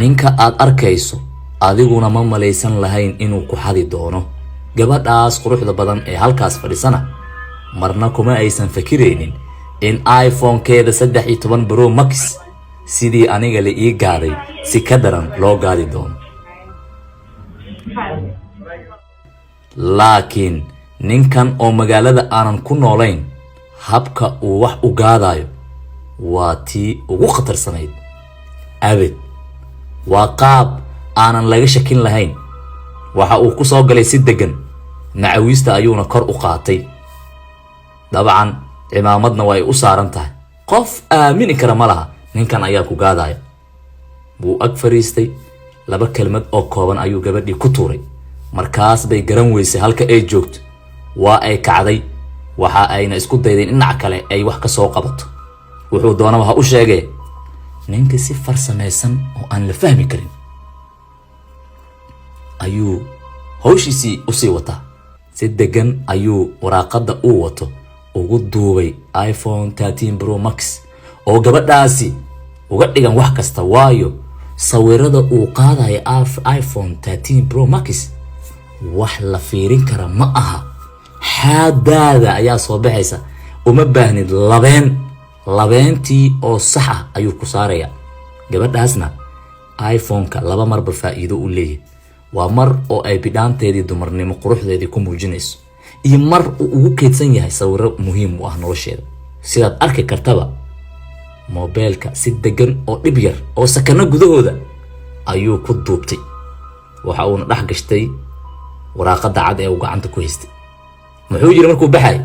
ninka aad arkayso adiguna ma malaysan lahayn inuu ku xadi doono gabadhaas quruxda badan ee halkaas fadhisana marna kuma aysan fakiraynin in iPhone-keeda 13 Pro Max sidii aniga la ii gaaday si ka daran loo gaadi doono laakiin ninkan oo magaalada aanan ku noolayn habka uu wax u gaadayo waa tii ugu khatarsanayd abid waa qaab aanan laga shakin lahayn waxa uu ku soo galay si degan nacawiista ayuuna kor u qaatay dabcan imaamadna way u saaran tahay qof aamini kara ma laha ninkan ayaa ku gaadaya buu ag fariistay laba kelmad oo kooban ayuu gabadhii ku tuuray markaas bay garan weysay halka ay joogto waa ay kacday waxa ayna isku daydeen dhinac kale ay wax ka soo qabato wuxuu doonaa waxa u sheegay ninka si farsamaysan oo aan la fahmi karin ayuu hawshiisii u sii wataa si degan ayuu waraaqada uu wato ugu duubay iPhone 13 Pro Max oo gabadhaasi uga dhigan wax kasta waayo sawirada uu qaadayo iPhone 13 Pro Max wax la fiirin kara ma aha xaadaada ayaa soo baxaysa uma baahnid labeentii oo sax ah ayuu ku saaraya gabadhaasna iPhone-ka laba marba faa'iido u leeyahay waa mar oo ay bidhaanteedii dumarnimo quruxdeedii ku muujinayso iyo mar uu ugu keedsan yahay sawiro muhiim u ah nolosheeda sidaad arki kartaba mobilka si degan oo dhib yar oo sakana gudahooda ayuu ku duubtay waxa uu dhax gashtay waraaqada cad ee uu gacanta ku haystay muxuu yiri markuu baxay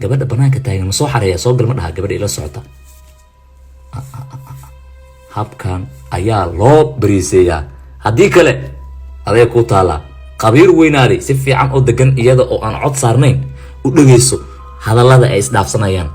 gabadha banaanka taagan ma soo xareeya soo gal ma dhaha gabadha ila socota habkan ayaa loo bariiseeyaa haddii kale adeeg ku taala qabiir weynaaday si fiican oo degan iyada oo aan cod saarnayn u dhageyso hadallada ay isdhaafsanayaan